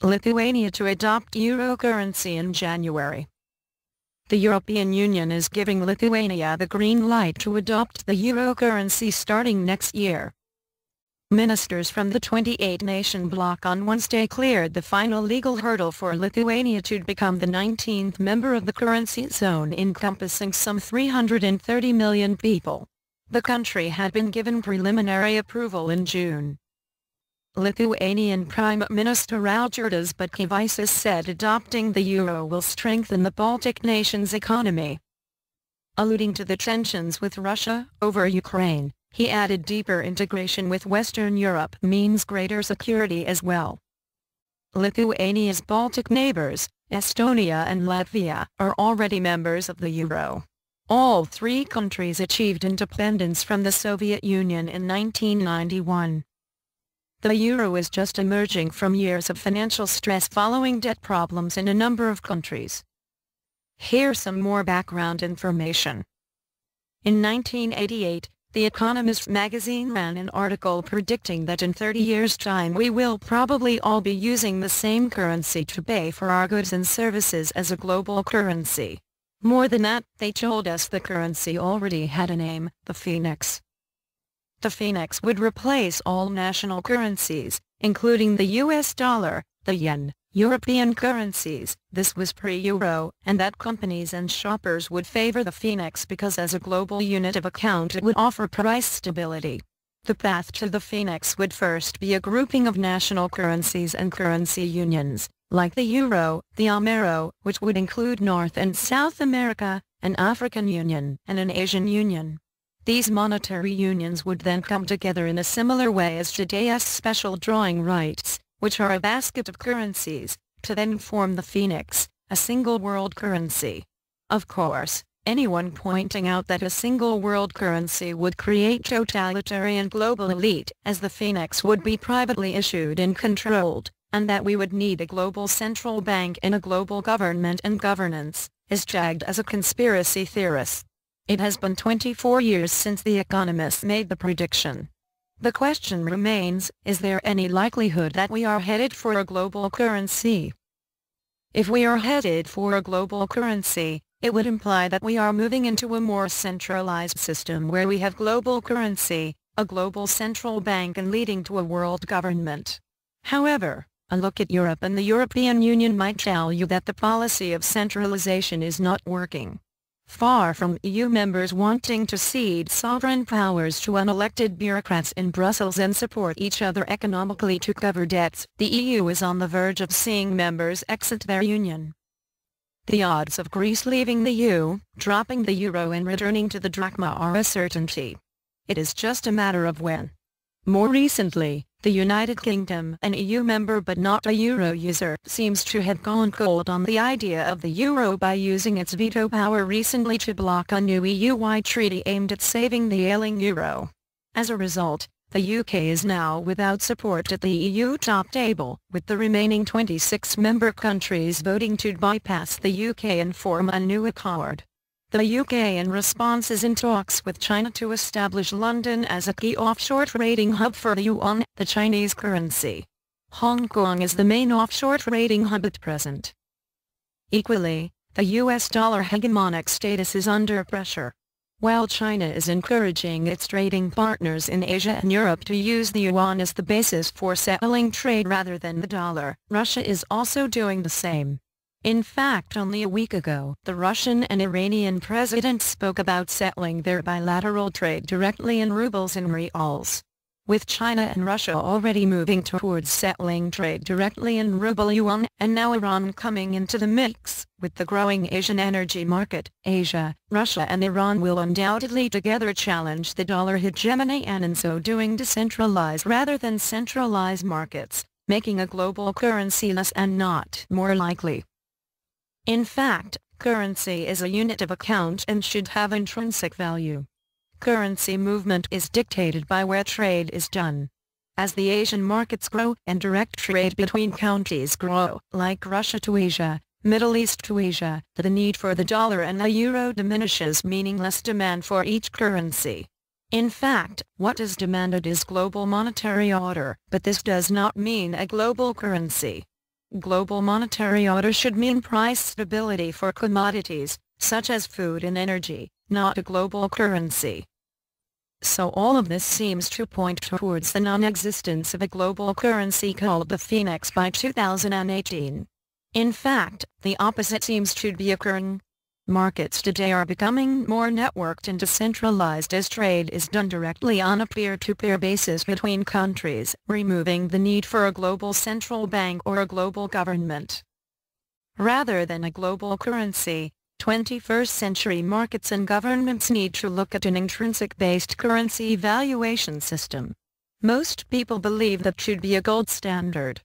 Lithuania to adopt euro currency in January. The European Union is giving Lithuania the green light to adopt the euro currency starting next year. Ministers from the 28-nation bloc on Wednesday cleared the final legal hurdle for Lithuania to become the 19th member of the currency zone, encompassing some 330 million people. The country had been given preliminary approval in June. Lithuanian Prime Minister Algirdas Butkevicius said adopting the euro will strengthen the Baltic nations' economy. Alluding to the tensions with Russia over Ukraine, he added deeper integration with Western Europe means greater security as well. Lithuania's Baltic neighbors, Estonia and Latvia, are already members of the euro. All three countries achieved independence from the Soviet Union in 1991. The euro is just emerging from years of financial stress following debt problems in a number of countries. Here's some more background information. In 1988, The Economist magazine ran an article predicting that in 30 years' time we will probably all be using the same currency to pay for our goods and services as a global currency. More than that, they told us the currency already had a name, the phoenix. The phoenix would replace all national currencies, including the US dollar, the yen, European currencies. This was pre-euro, and that companies and shoppers would favor the phoenix because as a global unit of account it would offer price stability. The path to the phoenix would first be a grouping of national currencies and currency unions, like the euro, the Amero, which would include North and South America, an African union, and an Asian union. These monetary unions would then come together in a similar way as today's special drawing rights, which are a basket of currencies, to then form the phoenix, a single world currency. Of course, anyone pointing out that a single world currency would create totalitarian global elite, as the phoenix would be privately issued and controlled, and that we would need a global central bank and a global government and governance, is tagged as a conspiracy theorist. It has been 24 years since The Economist made the prediction. The question remains, is there any likelihood that we are headed for a global currency? If we are headed for a global currency, it would imply that we are moving into a more centralized system where we have global currency, a global central bank, and leading to a world government. However, a look at Europe and the European Union might tell you that the policy of centralization is not working. Far from EU members wanting to cede sovereign powers to unelected bureaucrats in Brussels and support each other economically to cover debts, the EU is on the verge of seeing members exit their union. The odds of Greece leaving the EU, dropping the euro and returning to the drachma are a certainty. It is just a matter of when. More recently, the United Kingdom, an EU member but not a euro user, seems to have gone cold on the idea of the euro by using its veto power recently to block a new EU-wide treaty aimed at saving the ailing euro. As a result, the UK is now without support at the EU top table, with the remaining 26 member countries voting to bypass the UK and form a new accord. The UK in response is in talks with China to establish London as a key offshore trading hub for the yuan, the Chinese currency. Hong Kong is the main offshore trading hub at present. Equally, the US dollar hegemonic status is under pressure. While China is encouraging its trading partners in Asia and Europe to use the yuan as the basis for settling trade rather than the dollar, Russia is also doing the same. In fact, only a week ago, the Russian and Iranian presidents spoke about settling their bilateral trade directly in rubles and reals. With China and Russia already moving towards settling trade directly in ruble yuan, and now Iran coming into the mix, with the growing Asian energy market, Asia, Russia and Iran will undoubtedly together challenge the dollar hegemony and in so doing decentralize rather than centralize markets, making a global currency less and not more likely. In fact, currency is a unit of account and should have intrinsic value. Currency movement is dictated by where trade is done. As the Asian markets grow and direct trade between countries grow, like Russia to Asia, Middle East to Asia, the need for the dollar and the euro diminishes, meaning less demand for each currency. In fact, what is demanded is global monetary order, but this does not mean a global currency. Global monetary order should mean price stability for commodities, such as food and energy, not a global currency. So all of this seems to point towards the non-existence of a global currency called the Phoenix by 2018. In fact, the opposite seems to be occurring. Markets today are becoming more networked and decentralized as trade is done directly on a peer-to-peer basis between countries, removing the need for a global central bank or a global government. Rather than a global currency, 21st century markets and governments need to look at an intrinsic-based currency valuation system. Most people believe that should be a gold standard.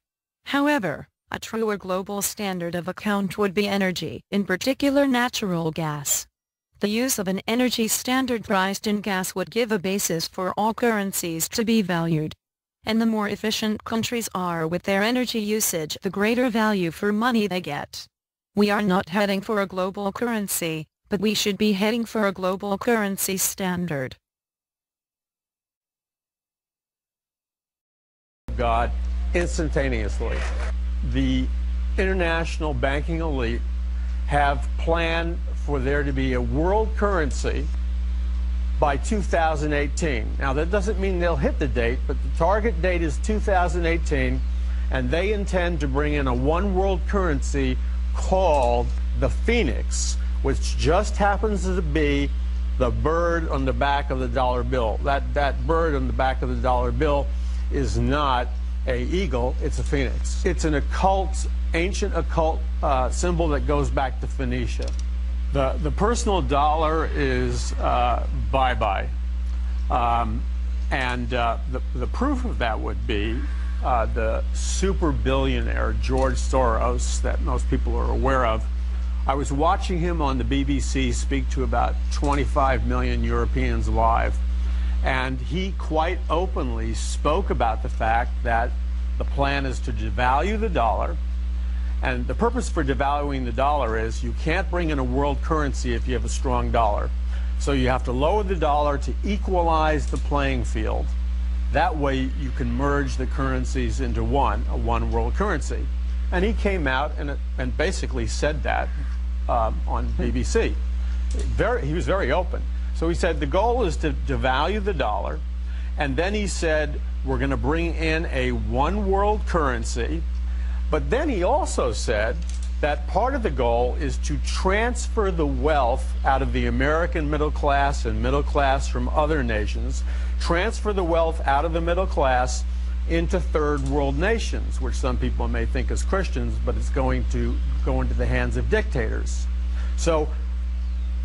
However, a truer global standard of account would be energy, in particular natural gas. The use of an energy standard priced in gas would give a basis for all currencies to be valued. And the more efficient countries are with their energy usage, the greater value for money they get. We are not heading for a global currency, but we should be heading for a global currency standard. God, instantaneously. The international banking elite have planned for there to be a world currency by 2018. Now that doesn't mean they'll hit the date, but the target date is 2018, and they intend to bring in a one world currency called the Phoenix, which just happens to be the bird on the back of the dollar bill. That bird on the back of the dollar bill is not an eagle, it's a phoenix. It's an occult, ancient occult symbol that goes back to Phoenicia. The personal dollar is bye-bye. And the proof of that would be the super billionaire George Soros that most people are aware of. I was watching him on the BBC speak to about 25 million Europeans live, and he quite openly spoke about the fact that the plan is to devalue the dollar. And the purpose for devaluing the dollar is you can't bring in a world currency if you have a strong dollar. So you have to lower the dollar to equalize the playing field. That way you can merge the currencies into a one world currency. And he came out and basically said that on BBC. He was very open. So he said the goal is to devalue the dollar, and then he said we're going to bring in a one world currency. But then he also said that part of the goal is to transfer the wealth out of the American middle class and middle class from other nations, transfer the wealth out of the middle class into third world nations, which some people may think is Christians, but it's going to go into the hands of dictators. So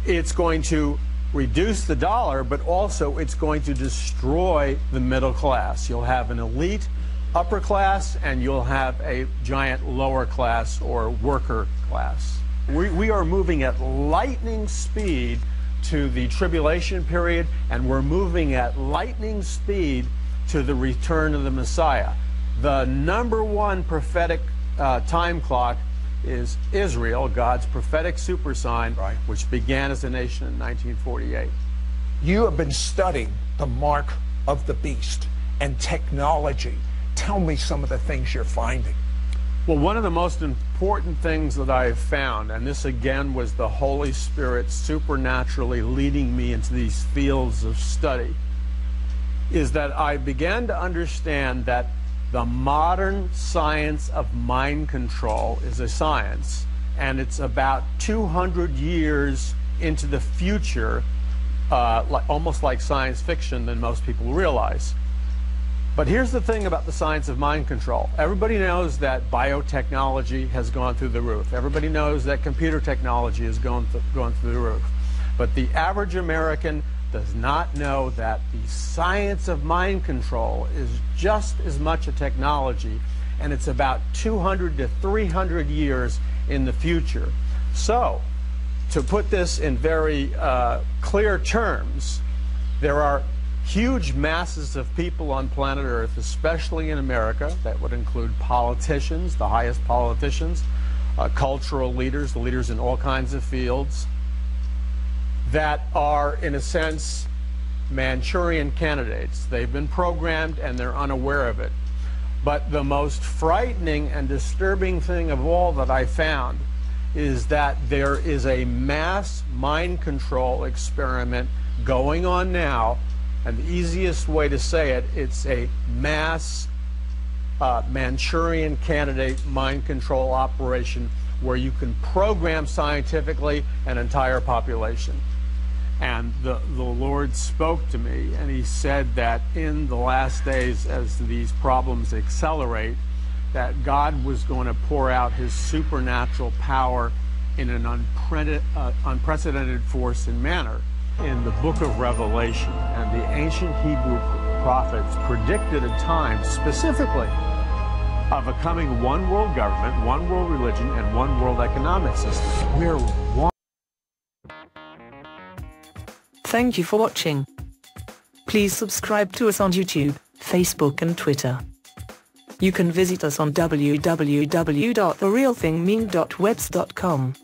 it's going to reduce the dollar, but also it's going to destroy the middle class. You'll have an elite upper class, and you'll have a giant lower class or worker class. We are moving at lightning speed to the tribulation period, and we're moving at lightning speed to the return of the Messiah. The #1 prophetic time clock is Israel, God's prophetic super sign, right, which began as a nation in 1948. You have been studying the mark of the beast and technology. Tell me some of the things you're finding. Well, one of the most important things that I've found, and this again was the Holy Spirit supernaturally leading me into these fields of study, is that I began to understand that the modern science of mind control is a science, and it's about 200 years into the future, almost like science fiction than most people realize. But here's the thing about the science of mind control. Everybody knows that biotechnology has gone through the roof. Everybody knows that computer technology has gone through the roof. But the average American does not know that the science of mind control is just as much a technology, and it's about 200 to 300 years in the future. So, to put this in very clear terms, there are huge masses of people on planet Earth, especially in America, that would include politicians, the highest politicians, cultural leaders, the leaders in all kinds of fields, that are, in a sense, Manchurian candidates. They've been programmed and they're unaware of it. But the most frightening and disturbing thing of all that I found is that there is a mass mind control experiment going on now, and the easiest way to say it, it's a mass Manchurian candidate mind control operation where you can program scientifically an entire population. And the Lord spoke to me, and he said that in the last days, as these problems accelerate, that God was going to pour out his supernatural power in an unprecedented force and manner. In the book of Revelation, and the ancient Hebrew prophets predicted a time specifically of a coming one world government, one world religion, and one world economic system. We're one. Thank you for watching. Please subscribe to us on YouTube, Facebook and Twitter. You can visit us on www.therealthingmean.webs.com.